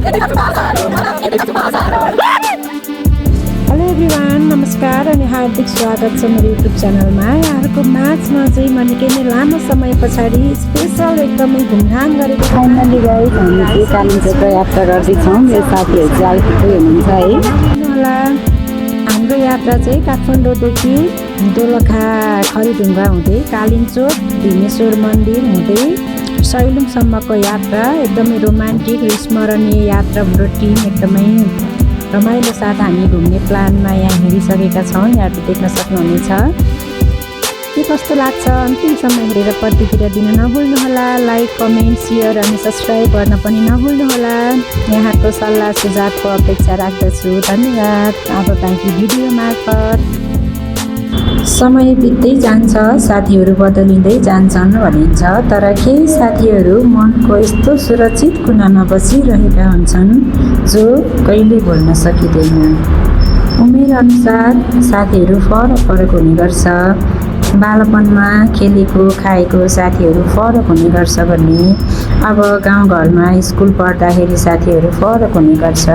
Hello everyone, नमस्कार अनि हार्दिक स्वागत छ मेरो युट्युब च्यानलमा। यहाँहरूको माझमा चाहिँ म निकै नै लामो समय पछाडि स्पेसल एकदमै घुमघाम गरेको फाइनली गाइस हामी चाहिँ कालिम्पोङको यात्रा गर्दैछौँ। मेरो साथीहरू चाहिँ आइपुग्दै हुनुहुन्छ है। होला हाम्रो यात्रा चाहिँ काठमाडौँदेखि दोलखा खरिढुङ्गा हुँदै कालिम्चोक भीमेश्वर मन्दिर हुँदै सैलुङसम्मको यात्रा एकदमै रोमान्टिक र स्मरणीय यात्रा। हाम्रो टिम एकदमै रमाइलो साथ हामी घुम्ने प्लानमा यहाँ हिँडिसकेका छौँ। यहाँहरू देख्न सक्नुहुनेछ। के कस्तो लाग्छ अन्तिमसम्म हेरेर प्रतिक्रिया दिन नभुल्नुहोला। लाइक, कमेन्ट, सेयर अनि सब्सक्राइब गर्न पनि नभुल्नुहोला। यहाँको सल्लाह सुझावको अपेक्षा राख्दछु। धन्यवाद। अब बाँकी भिडियो मार्फत समय बित्दै जान्छ, साथीहरू बदलिँदै जान्छन् भनिन्छ, तर केही साथीहरू मनको यस्तो सुरक्षित कुनामा बसिरहेका हुन्छन् जो कहिले भुल्न सकिँदैन। उमेर अनुसार साथीहरू फरक फरक हुने गर्छ। बालपनमा खेलेको खाएको साथीहरू फरक हुने गर्छ भने अब गाउँघरमा स्कुल पढ्दाखेरि साथीहरू फरक हुने गर्छ।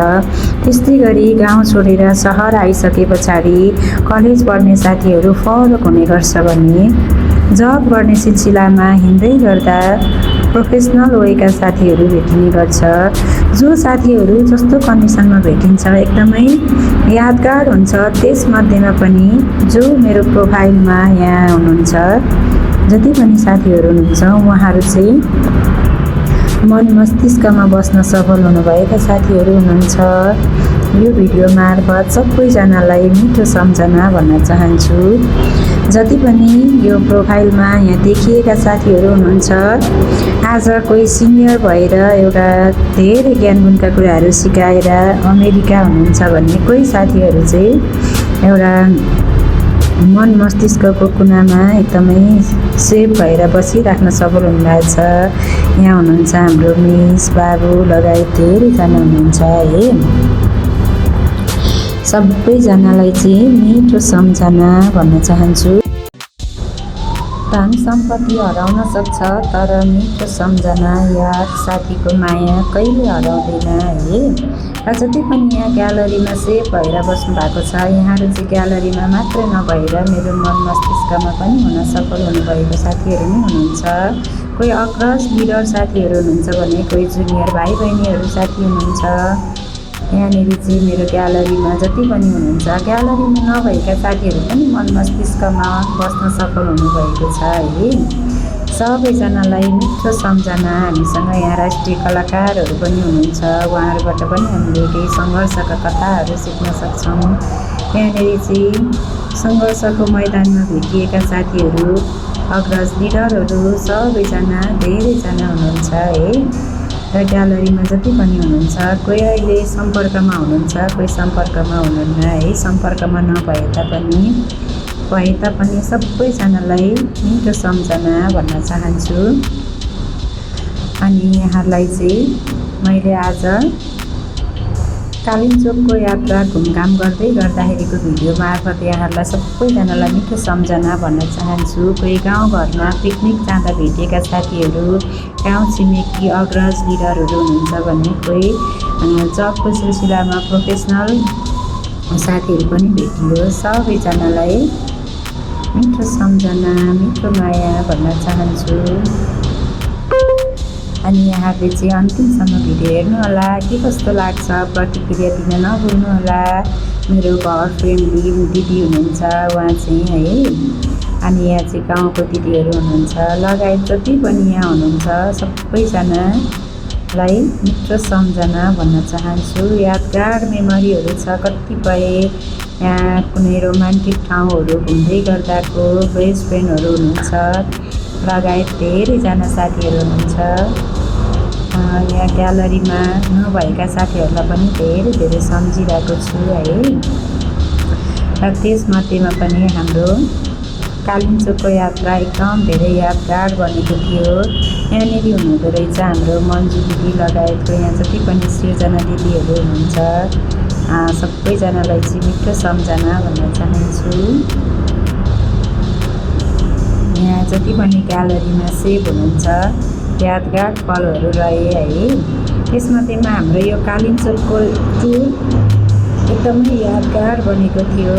त्यस्तै गरी गाउँ छोडेर सहर आइसके पछाडि कलेज पढ्ने साथीहरू फरक हुने गर्छ भने जब गर्ने सिलसिलामा हिँड्दै गर्दा प्रोफेसनल वेका साथीहरू भेटिने गर्छ। जो साथीहरू जस्तो कन्डिसनमा भेटिन्छ एकदमै यादगार हुन्छ। त्यसमध्येमा पनि जो मेरो प्रोफाइलमा यहाँ हुनुहुन्छ, जति पनि साथीहरू हुनुहुन्छ उहाँहरू चाहिँ मन मस्तिष्कमा बस्न सफल हुनुभएका साथीहरू हुनुहुन्छ। यो भिडियो मार्फत सबैजनालाई मिठो सम्झना भन्न चाहन्छु। जति पनि यो प्रोफाइलमा यहाँ देखिएका साथीहरू हुनुहुन्छ, आज कोही सिनियर भएर एउटा धेरै ज्ञानगुणका कुराहरू सिकाएर अमेरिका हुनुहुन्छ भने कोही साथीहरू चाहिँ एउटा मन मस्तिष्कको कुनामा एकदमै सेभ भएर बसिराख्न सफल हुनुभएको छ। यहाँ हुनुहुन्छ हाम्रो मिस, बाबु लगायत धेरैजना हुनुहुन्छ है। सबैजनालाई चाहिँ मिठो सम्झना भन्न चाहन्छु। धन सम्पत्ति हराउन सक्छ तर मिठो सम्झना, याद, साथीको माया कहिले हराउँदैन है। र जति पनि यहाँ ग्यालरीमा सेभ भएर बस्नु भएको छ, यहाँहरू चाहिँ ग्यालरीमा मात्रै नभएर मेरो मन मस्तिष्कमा पनि हुन सफल हुनुभएको साथीहरू नै हुनुहुन्छ। कोही अग्रज लिडर साथीहरू हुनुहुन्छ भने कोही जुनियर भाइ बहिनीहरू साथी हुनुहुन्छ। यहाँनिर चाहिँ मेरो ग्यालरीमा जति पनि हुनुहुन्छ, ग्यालरीमा नभएका साथीहरू पनि मन मस्तिष्कमा बस्न सफल हुनुभएको छ है। सबैजनालाई मिठो सम्झना। हामीसँग यहाँ राष्ट्रिय कलाकारहरू पनि हुनुहुन्छ, उहाँहरूबाट पनि हामीले केही सङ्घर्षका कथाहरू सिक्न सक्छौँ। यहाँनिर चाहिँ सङ्घर्षको मैदानमा भेटिएका साथीहरू, अग्रज लिडरहरू सबैजना धेरैजना हुनुहुन्छ है। र ग्यालरीमा जति पनि हुनुहुन्छ, कोही अहिले सम्पर्कमा हुनुहुन्छ, कोही सम्पर्कमा हुनुहुन्न है। सम्पर्कमा नभए तापनि सबैजनालाई मिठो सम्झना भन्न चाहन्छु। अनि यहाँलाई चाहिँ मैले आज कालिम्पोङको यात्रा घुमघाम गर्दाखेरिको भिडियो मार्फत यहाँहरूलाई सबैजनालाई मिठो सम्झना भन्न चाहन्छु। कोही गाउँघरमा पिकनिक जाँदा भेटिएका साथीहरू, गाउँ छिमेकी अग्रज लिडरहरू हुनुहुन्छ भने कोही जबको सिलसिलामा प्रोफेसनल साथीहरू पनि भेटियो। सबैजनालाई मिठो सम्झना, मिठो माया भन्न चाहन्छु। अनि यहाँले चाहिँ अन्तिमसम्म भिडियो हेर्नुहोला। के कस्तो लाग्छ प्रतिक्रिया दिन नभुल्नुहोला। मेरो घर फ्रेन्डली दिदी हुनुहुन्छ, उहाँ चाहिँ है। अनि यहाँ चाहिँ गाउँको दिदीहरू हुनुहुन्छ, लगायत जति पनि यहाँ हुनुहुन्छ सबैजनालाई मिठो सम्झना भन्न चाहन्छु। यादगार मेमोरीहरू छ कतिपय। यहाँ कुनै रोमान्टिक ठाउँहरू घुम्दै गर्दाको बेस्ट फ्रेन्डहरू हुनुहुन्छ, लगायत धेरैजना साथीहरू हुनुहुन्छ। यहाँ ग्यालरीमा नभएका साथीहरूलाई पनि धेरै सम्झिरहेको छु है। र त्यसमध्येमा पनि हाम्रो कालिम्पोङको यात्रा एकदम धेरै यादगार बनेको थियो। यहाँनिर हुनुहुँदो रहेछ हाम्रो मन्जु दिदी लगायतको यहाँ जति पनि सृजना दिदीहरू हुनुहुन्छ, सबैजनालाई चाहिँ मिठो सम्झना भन्न चाहन्छु। यहाँ जति पनि ग्यालरीमा सेभ हुनुहुन्छ, यादगार पलहरू रहे है। त्यसमध्येमा हाम्रो यो कालिम्चोकको टुर एकदमै यादगार बनेको थियो।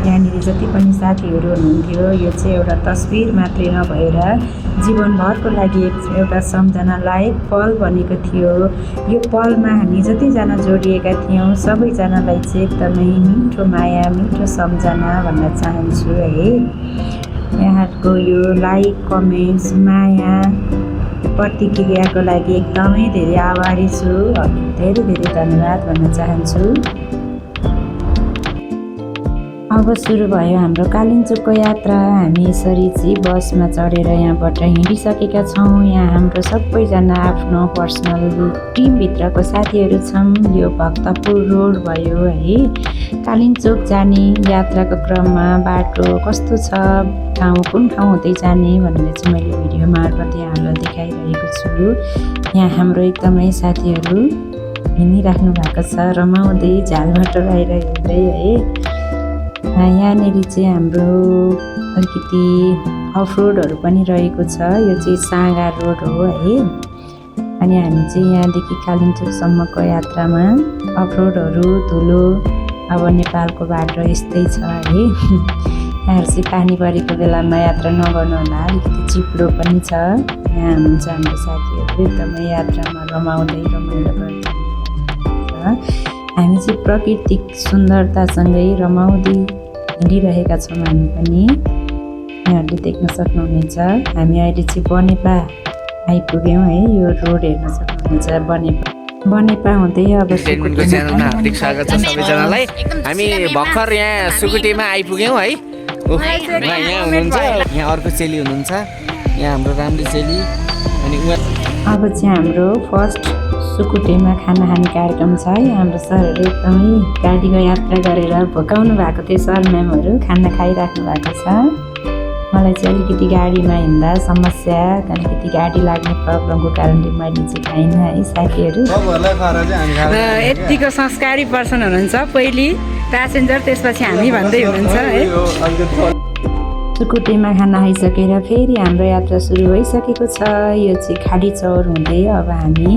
यहाँनिर जति पनि साथीहरू हुनुहुन्थ्यो, यो चाहिँ एउटा तस्बिर मात्रै नभएर जीवनभरको लागि एउटा सम्झनालायक पल बनेको थियो। यो पलमा हामी जतिजना जोडिएका थियौँ सबैजनालाई चाहिँ एकदमै मिठो माया, मिठो सम्झना भन्न चाहन्छु है। यहाँको यो लाइक, कमेन्ट्स, माया, प्रतिक्रियाको लागि एकदमै धेरै आभारी छु। धेरै धेरै धन्यवाद भन्न चाहन्छु। अब सुरु भयो हाम्रो कालिम्चोकको यात्रा। हामी यसरी चाहिँ बसमा चढेर यहाँबाट हिँडिसकेका छौँ। यहाँ हाम्रो सबैजना आफ्नो पर्सनल टिमभित्रको साथीहरू छौँ। यो भक्तपुर रोड भयो है। कालिम्चोक जाने यात्राको क्रममा बाटो कस्तो छ, कुन ठाउँ हुँदै जाने भनेर चाहिँ मैले भिडियो मार्फत यहाँहरूलाई देखाइरहेको छु। यहाँ हाम्रो एकदमै साथीहरू हिँडिराख्नु भएको छ, रमाउँदै झालबाट बाहिर हिँड्दै है। यहाँनिर चाहिँ हाम्रो अलिकति अफरोडहरू पनि रहेको छ। यो चाहिँ साँगा रोड हो है। अनि हामी चाहिँ यहाँदेखि कालिम्चोकसम्मको यात्रामा अफरोडहरू, धुलो, अब नेपालको बाटो यस्तै छ है। यहाँ चाहिँ पानी परेको बेलामा यात्रा नगर्नु होला, अलिकति चिप्लो पनि छ। यहाँ हुनुहुन्छ हाम्रो साथीहरू एकदमै यात्रामा रमाउँदै रमाइलो गर्दै। हामी चाहिँ प्राकृतिक सुन्दरतासँगै रमाउँदै हिँडिरहेका छौँ। हामी पनि यहाँहरूले देख्न सक्नुहुनेछ। हामी अहिले चाहिँ बनेपा आइपुग्यौँ है। यो रोड हेर्न सक्नुहुनेछ बनेपा हुँदै अब सुकुटीको च्यानलमा हार्दिक स्वागत छ सबैजनालाई। हामी भर्खर यहाँ सुकुटीमा आइपुग्यौँ है। यहाँ हुनुहुन्छ, यहाँ अर्को चेली हुनुहुन्छ, यहाँ हाम्रो राम्रो चेली। अनि अब चाहिँ हाम्रो फर्स्ट सुकुटीमा खाना खाने कार्यक्रम छ। हाम्रो सरहरू एकदमै गाडीको यात्रा गरेर भोकाउनु भएको थियो। सर म्यामहरू खाना खाइराख्नु भएको छ। मलाई चाहिँ अलिकति गाडीमा हिँड्दा समस्या, अलिकति गाडी लाग्ने प्रब्लमको कारणले मैले चाहिँ खाइनँ है साथीहरू। यतिको संस्कारी पर्सन हुनुहुन्छ, पहिली प्यासेन्जर त्यसपछि हामी भन्दै हुनुहुन्छ है। सुकुटीमा खाना खाइसकेर फेरि हाम्रो यात्रा सुरु भइसकेको छ। यो चाहिँ खाडी चौर हुँदै अब हामी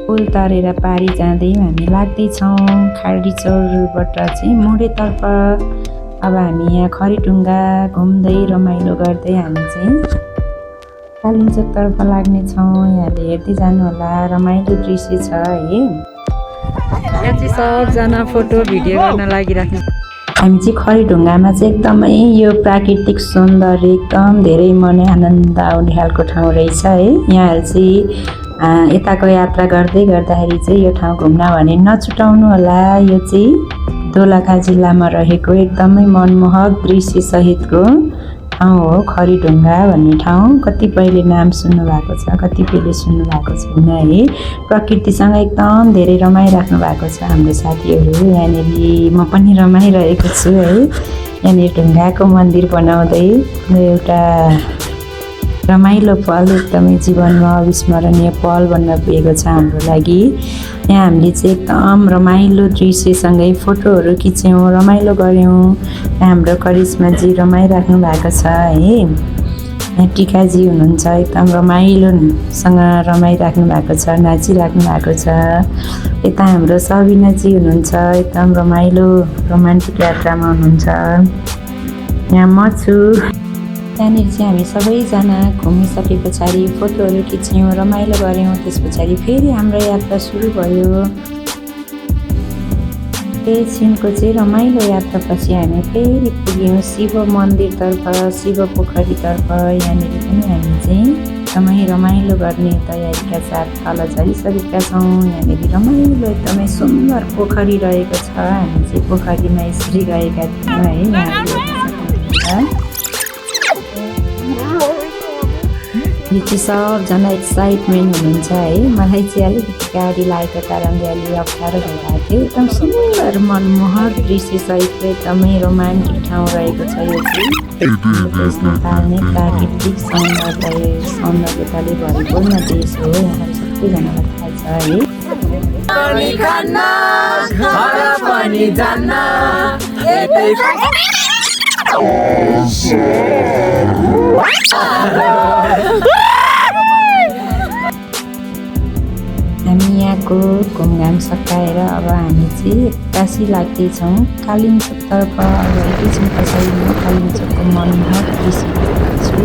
पुल तरेर पारी जाँदै हामी लाग्दैछौँ। खाडी चौरबाट चाहिँ मोडेतर्फ अब हामी यहाँ खरिटुङ्गा घुम्दै रमाइलो गर्दै हामी चाहिँ कालिम्चोकतर्फ लाग्नेछौँ। यहाँले हेर्दै जानु होला, रमाइलो दृश्य छ है। यहाँ चाहिँ सबजना फोटो भिडियो गर्न लागिराख्नु। हामी चाहिँ खरिढुङ्गामा चाहिँ एकदमै यो प्राकृतिक सौन्दर्य एकदम धेरै मन आनन्द आउने खालको ठाउँ रहेछ है। यहाँहरू चाहिँ यताको यात्रा गर्दै गर्दाखेरि चाहिँ यो ठाउँ घुम्न भने नछुटाउनु होला। यो चाहिँ दोलखा जिल्लामा रहेको एकदमै मनमोहक दृश्य सहितको ठाउँ हो खरिढुङ्गा भन्ने ठाउँ। कतिपयले नाम सुन्नुभएको छ, कतिपयले सुन्नुभएको छैन है। प्रकृतिसँग एकदम धेरै रमाइराख्नु भएको छ हाम्रो साथीहरू। यहाँनिर म पनि रमाइरहेको छु है। यहाँनिर ढुङ्गाको मन्दिर बनाउँदै एउटा रमाइलो पल, एकदमै जीवनमा अविस्मरणीय पल बन्न पुगेको छ हाम्रो लागि। यहाँ हामीले चाहिँ एकदम रमाइलो दृश्यसँगै फोटोहरू खिच्यौँ, रमाइलो गऱ्यौँ। हाम्रो करिश्माजी रमाइराख्नु भएको छ है। यहाँ टिकाजी हुनुहुन्छ, एकदम रमाइलोसँग रमाइराख्नु भएको छ, नाचिराख्नु भएको छ। यता हाम्रो सबिनाजी हुनुहुन्छ, एकदम रमाइलो रोमान्टिक यात्रामा हुनुहुन्छ। यहाँ म छु। त्यहाँनिर चाहिँ हामी सबैजना घुमिसके पछाडि फोटोहरू खिच्यौँ, रमाइलो गऱ्यौँ। त्यस पछाडि फेरि हाम्रो यात्रा सुरु भयो। एकछिनको चाहिँ रमाइलो यात्रापछि हामी फेरि पुग्यौँ शिव मन्दिरतर्फ, शिव पोखरीतर्फ। यहाँनिर पनि हामी चाहिँ एकदमै रमाइलो गर्ने तयारीका साथ तल झरिसकेका छौँ। यहाँनिर रमाइलो एकदमै सुन्दर पोखरी रहेको छ। हामी चाहिँ पोखरीमा यसरी गएका थियौँ है। यहाँनिर यो चाहिँ सबजना एक्साइटमेन्ट हुनुहुन्छ है। मलाई चाहिँ अलिकति गाडी लागेको कारणले अलि अप्ठ्यारो भइरहेको थियो। एकदम सुन्दर मनमोहक दृश्य सहितको एकदमै रोमान्टिक ठाउँ रहेको छ। यो चाहिँ नेपाल नै प्राकृतिक सौन्दर्यताले भरिपूर्ण देश हो। यहाँ सबैजनालाई थाहा छ है। यहाँको घुमघाम सकाएर अब हामी चाहिँ एक्कासी लाग्दैछौँ कालिम्पोङतर्फ। अब एकैछिन पछाडि म कालिम्पोङको मनमोहक दृश्य छु।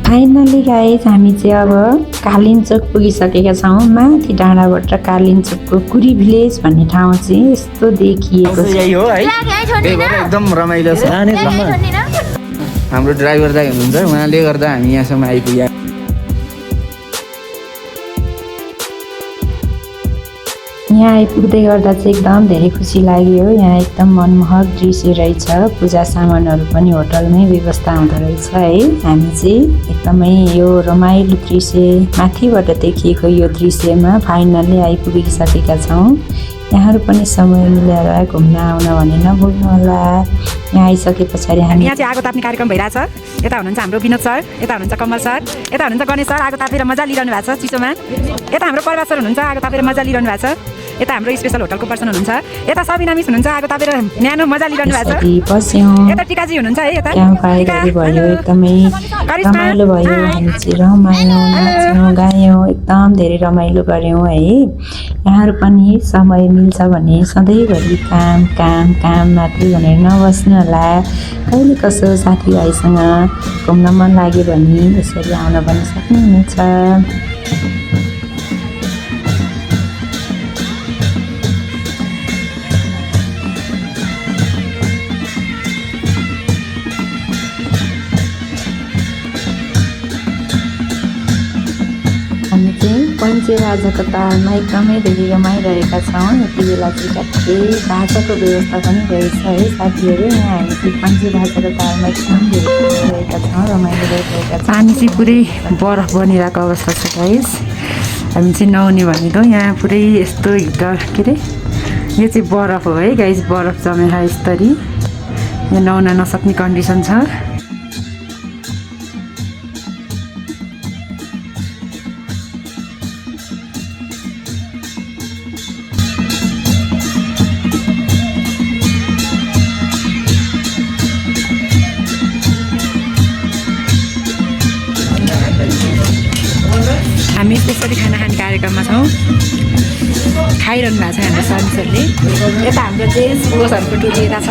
फाइनली गाइज हामी चाहिँ अब कालिम्पोङ पुगिसकेका छौँ। माथि डाँडाबाट कालिम्पोङको कुरी भिलेज भन्ने ठाउँ चाहिँ यस्तो देखिएको छ। यही हो है, त्यही भएर एकदम रमाइलो छ। हाम्रो ड्राइभर दाइ हुनुहुन्छ, उहाँले गर्दा हामी यहाँसम्म आइपुग्यौँ। यहाँ आइपुग्दै गर्दा चाहिँ एकदम धेरै खुसी लाग्यो। यहाँ एकदम मनमोहक दृश्य रहेछ। पूजा सामानहरू पनि होटलमै व्यवस्था हुँदो रहेछ है। हामी चाहिँ एकदमै यो रमाइलो दृश्य माथिबाट देखिएको यो दृश्यमा फाइनल्ली आइपुगिसकेका छौँ। यहाँहरू पनि समय मिलेर घुम्न आउन भने नभुल्नुहोला। यहाँ आइसके पछाडि हामी यहाँ चाहिँ आगो ताप्ने कार्यक्रम भइरहेछ। यता हुनुहुन्छ हाम्रो विनोद सर, यता हुनुहुन्छ कमल सर, यता हुनुहुन्छ गणेश सर आगो तापेर मजा लिइरहनु भएको छ चिसोमा। यता हाम्रो प्रभात सर हुनुहुन्छ आगो तापेर मजा लिइरहनु भएको छ। यता हाम्रो स्पेसल होटलको पर्सन हुनुहुन्छ। यता सबिना मिस हुनुहुन्छ आगो तापेर न्यानो मजा लिइरहनु भएको छ। यता टिकाजी हुनुहुन्छ है। यता भयो एकदमै रमाइलो भयो। हामी चाहिँ रमायौँ, नाच्यौँ, गायौँ, एकदम धेरै रमाइलो गऱ्यौँ है। यहाँहरू पनि समय मिल्छ भने सधैँभरि काम काम काम मात्रै भनेर नबस्नु होला। कहिले कसो साथीभाइसँग घुम्न मन लाग्यो भने यसरी आउन पनि सक्नुहुनेछ। हामी चाहिँ पञ्चेबाजाको तालमा एकदमै धेरै रमाइरहेका छौँ। यति बेला चाहिँ ट्याक्कै भाषाको व्यवस्था पनि रहेछ है साथीहरू। यहाँ हामी चाहिँ पञ्चेबाजाको तालमा एकदम धेरै रमाइरहेका छौँ, रमाइलो गरिरहेका छौँ। पानी चाहिँ पुरै बरफ बनिरहेको अवस्था छ गाइस। हामी चाहिँ नआउने भनेको यहाँ पुरै यस्तो हिटर के अरे यो चाहिँ बरफ हो है गाइस। बरफ जमेर यस्तरी यहाँ नुहाउन नसक्ने कन्डिसन छ। हामी त्यसरी खाना खाने कार्यक्रममा छौँ। खाइरहनु भएको छ हाम्रो सन्सरले। यता हाम्रो जेन्स बोसहरूको टोली यता छ,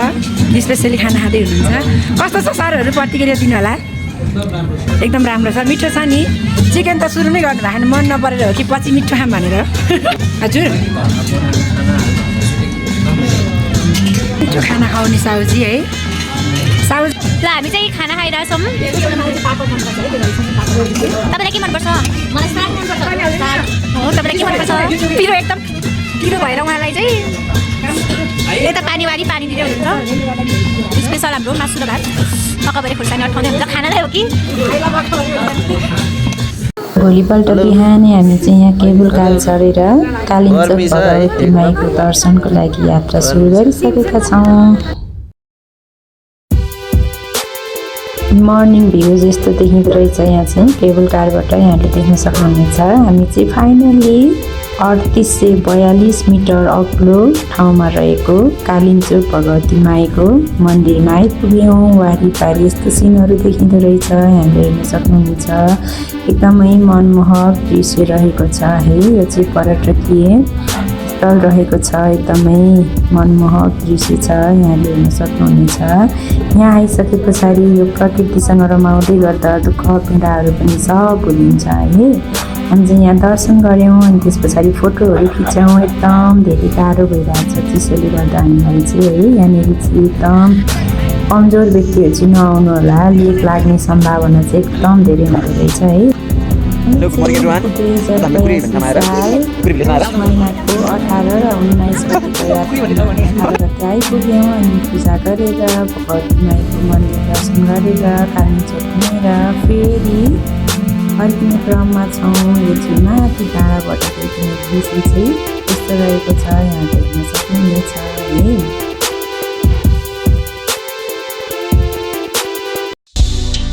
स्पेसली खाना खाँदै हुनुहुन्छ। कस्तो छ सरहरू प्रतिक्रिया दिनु होला। एकदम राम्रो छ, मिठो छ नि। चिकन त सुरुमै गर्नु भएको मन नपरेर हो कि पछि मिठो खाम भनेर? हजुर मिठो खाना खाउने साउजी है। साउजी ल हामी चाहिँ खाना खाइरहेछौँ। तपाईँलाई के मनपर्छ? मलाई साग मनपर्छ। हो तपाईँलाई के मनपर्छ? पिरो एकदम पिरो भएर उहाँलाई चाहिँ यता पानी दिँदै हुनुहुन्छ। स्पेसल हाम्रो मासु र भात पकाबरी खुर्सानी अठाउँदै हुन्छ। खानालाई हो कि भोलिपल्ट बिहानै हामी चाहिँ यहाँ केबुल कार चढेर कालिम्पोङ भगवती माईको दर्शनको लागि यात्रा सुरु गरिसकेका छौँ। मर्निङ भ्यू जस्तो देखिँदो रहेछ यहाँ चाहिँ केबुल कारबाट यहाँले देख्न सक्नुहुनेछ। हामी चाहिँ फाइनल्ली 3842 मिटर अग्लो ठाउँमा रहेको कालिम्पोङ भगवती माईको मन्दिरमा आइपुग्यौँ। वारिपारि यस्तो सिनहरू देखिँदो रहेछ, यहाँले हेर्न सक्नुहुन्छ। एकदमै मनमोहक दृश्य रहेको छ है। यो चाहिँ पर्यटकीय स्थल रहेको छ, एकदमै मनमोहक दृश्य छ, यहाँले हेर्न सक्नुहुनेछ। यहाँ आइसके पछाडि यो प्रकृतिसँग रमाउँदै गर्दा दुःख पीडाहरू पनि सब भुलिन्छ है। हामी चाहिँ यहाँ दर्शन गऱ्यौँ अनि त्यस पछाडि फोटोहरू खिच्यौँ। एकदम धेरै गाह्रो भइरहेको छ चिसोले गर्दा हामीलाई चाहिँ है। यहाँनिर चाहिँ एकदम कमजोर व्यक्तिहरू चाहिँ नआउनु होला, लेक लाग्ने सम्भावना चाहिँ एकदम धेरै हुँदो रहेछ है। महिनाको 18 र 19 गते आइपुग्यौँ अनि पूजा गरेर भगवती माईको मन्दिर दर्शन गरेर कालिम्पोङ घुमेर फेरि फर्किने क्रममा छौँ। यो चाहिँ माथि डाँडाबाट देखिने दृश्य चाहिँ यस्तो रहेको छ, यहाँ देख्न सक्नुहुनेछ है।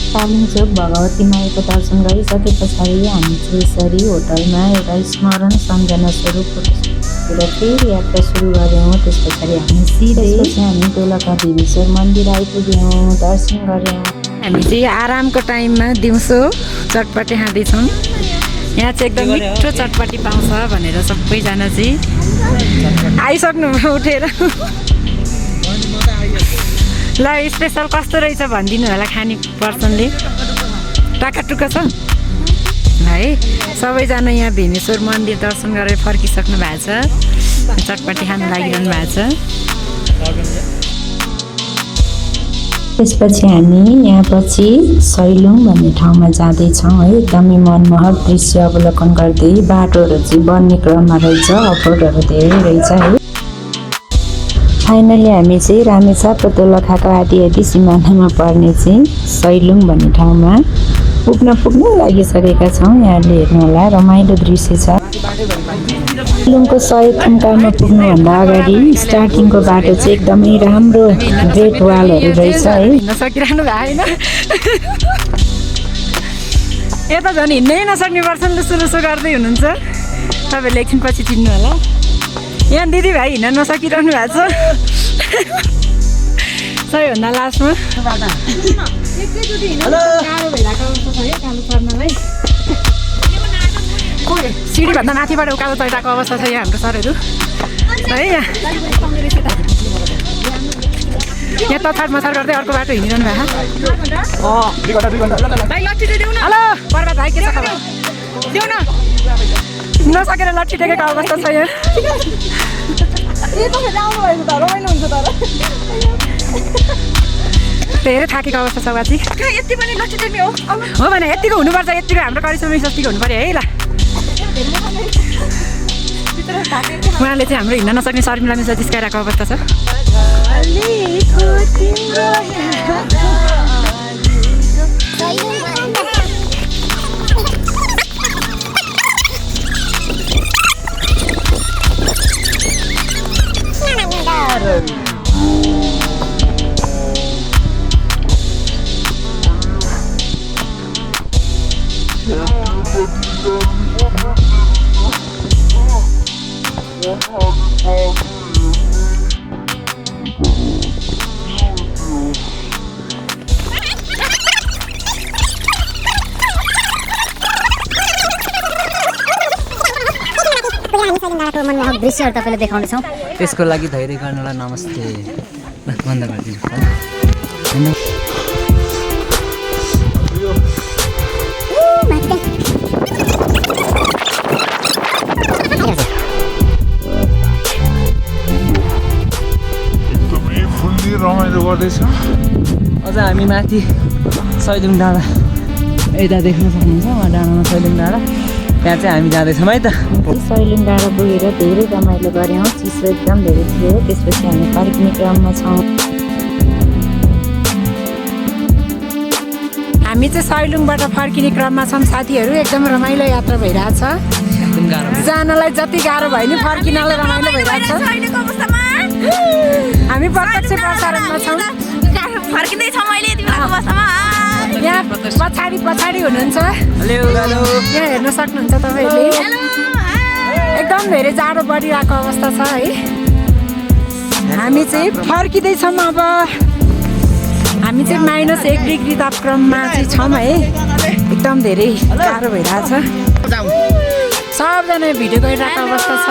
कालिम्पोङ भगवती माईको दर्शन गरिसके पछाडि हामी चाहिँ यसरी होटलमा एउटा स्मरण सम्झना स्वरूप फोटो फेरि यात्रा सुरु गऱ्यौँ। त्यस पछाडि हामी सिधै हामी दोलखा देवीश्वर मन्दिर आइपुग्यौँ, दर्शन गऱ्यौँ। हामी चाहिँ आरामको टाइममा दिउँसो चटपटे खाँदैछौँ। यहाँ चाहिँ एकदम मिठो चटपटी पाउँछ भनेर सबैजना चाहिँ आइसक्नुभयो उठेर। ल स्पेसल कस्तो रहेछ भनिदिनु होला खाने पर्सनले। टाकाटुक्का छ है। सबैजना यहाँ भीमेश्वर मन्दिर दर्शन गरेर फर्किसक्नु भएको छ, चटपटी खानु लागिरहनु भएको छ। त्यसपछि हामी यहाँ पछि सैलुङ भन्ने ठाउँमा जाँदैछौँ है। एकदमै मनमोहक दृश्य अवलोकन गर्दै बाटोहरू चाहिँ बन्ने क्रममा रहेछ, अफरोडहरू धेरै रहेछ है। फाइनली हामी चाहिँ रामेछाप र दोलखाको आदि सिमानामा पर्ने चाहिँ सैलुङ भन्ने ठाउँमा पुग्न लागिसकेका छौँ। यहाँले हेर्नुहोला रमाइलो दृश्य छ। सैलुङको 100 थुम्कामा पुग्नुभन्दा अगाडि स्टार्टिङको बाटो चाहिँ एकदमै राम्रो ग्रेट वालहरू रहेछ है। हिँड्न सकिरहनु भएको होइन, यता झन् हिँड्नै नसक्ने पर्छन् लुसो गर्दै हुनुहुन्छ। तपाईँहरूले एकछिनपछि चिन्नु होला। यहाँ दिदीभाइ हिँड्न नसकिरहनु भएको छ सबैभन्दा लास्टमा। सिँढीभन्दा माथिबाट उकालो चढिरहेको अवस्था छ यहाँ हाम्रो सरहरू है। यहाँ तछाड मछाड गर्दै अर्को बाटो हिँडिरहनु भएको। हेलो बर्बाद भाइ, के छ खबर? देऊ न, नसकेर लट्ठी टेकेको अवस्था छ यहाँ। धेरै थाकेको अवस्था छ बाजी। यति पनि लट्ठी टेक्ने हो भने यतिको हुनुपर्छ, यतिको हाम्रो करिश्मा जतिको हुनु पऱ्यो है। ल उहाँले चाहिँ हाम्रो हिँड्न नसक्ने शर्मिलामी जिस्काइरहेको अवस्था छ। मनमोहक दृश्यहरू तपाईँले देखाउनेछौँ। त्यसको लागि धैर्य गर्नुलाई नमस्ते बन्द गरिदिनु। रमाइलो गर्दैछ। अझ हामी माथि सैलुङ डाँडा यता देख्न सक्नुहुन्छ, उहाँ डाँडामा सैलुङ डाँडा, त्यहाँ चाहिँ हामी जाँदैछौँ है त। सैलुङ डाँडा पुगेर धेरै रमाइलो गऱ्यौँ, चिसो एकदम धेरै थियो। त्यसपछि हामी फर्किने क्रममा छौँ। हामी चाहिँ सैलुङबाट फर्किने क्रममा छौँ साथीहरू। एकदम रमाइलो यात्रा भइरहेछ। जानलाई जति गाह्रो भयो नि फर्किनलाई रमाइलो भइरहेछ। हामी प्रत्यक्ष प्रसारणमा छौँ। फर्किँदैछौँ मैले यति बेलाको अवस्थामा। यहाँ पछाडि हुनुहुन्छ, यहाँ हेर्न सक्नुहुन्छ तपाईँहरूले। एकदम धेरै जाडो बढिरहेको अवस्था छ है। हामी चाहिँ फर्किँदैछौँ अब। हामी चाहिँ -1 डिग्री तापक्रममा चाहिँ छौँ है। एकदम धेरै गाह्रो भइरहेछ। सबजना भिडियो गरिरहेको अवस्था छ।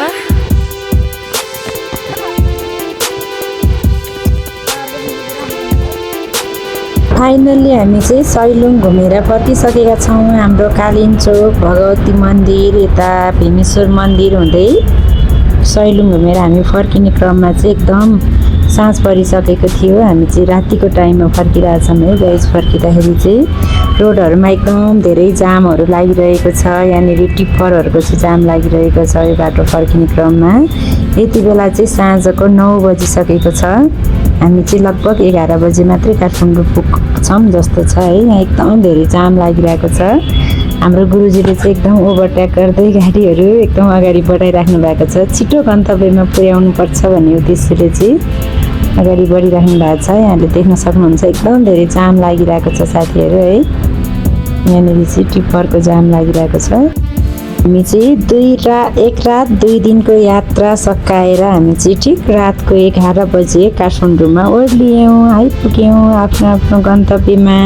फाइनल्ली हामी चाहिँ सैलुङ घुमेर फर्किसकेका छौँ। हाम्रो कालिन्चोक भगवती मन्दिर यता भीमेश्वर मन्दिर हुँदै सैलुङ घुमेर हामी फर्किने क्रममा चाहिँ एकदम साँझ परिसकेको थियो। हामी चाहिँ रातिको टाइममा फर्किरहेछौँ है गाइस। फर्किँदाखेरि चाहिँ रोडहरूमा एकदम धेरै जामहरू लागिरहेको छ। यहाँनिर टिप्परहरूको चाहिँ जाम लागिरहेको छ यो बाटो फर्किने क्रममा। यति बेला चाहिँ साँझको 9 बजिसकेको छ। हामी चाहिँ लगभग 11 बजे मात्रै काठमाडौँ पुग्छौँ जस्तो छ है। यहाँ एकदम धेरै जाम लागिरहेको छ। हाम्रो गुरुजीले चाहिँ एकदम ओभरटेक गर्दै गाडीहरू एकदम अगाडि बढाइराख्नु भएको छ। छिटो गन्तव्यमा पुर्याउनु पर्छ भन्ने उद्देश्यले चाहिँ अगाडि बढिराख्नु भएको छ। यहाँले देख्न सक्नुहुन्छ एकदम धेरै जाम लागिरहेको छ साथीहरू है। यहाँनिर चाहिँ टिप्परको जाम लागिरहेको छ। हामी चाहिँ 1 रात 2 दिनको यात्रा सकाएर हामी चाहिँ ठिक रातको 11 बजे काठमाडौँमा ओर्लियौँ, आइपुग्यौँ आफ्नो आफ्नो गन्तव्यमा।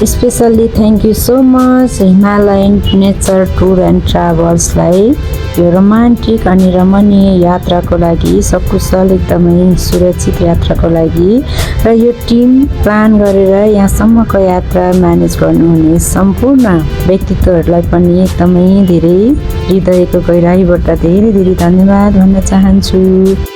Specially thank you so much Himalayan nature tour and ट्राभल्सलाई यो रोमान्टिक अनि रमणीय यात्राको लागि सकुशल एकदमै सुरक्षित यात्राको लागि र यो टिम प्लान गरेर यहाँसम्मको यात्रा म्यानेज गर्नुहुने सम्पूर्ण व्यक्तित्वहरूलाई पनि एकदमै धेरै हृदयको गहिराईबाट धेरै धेरै धन्यवाद भन्न चाहन्छु।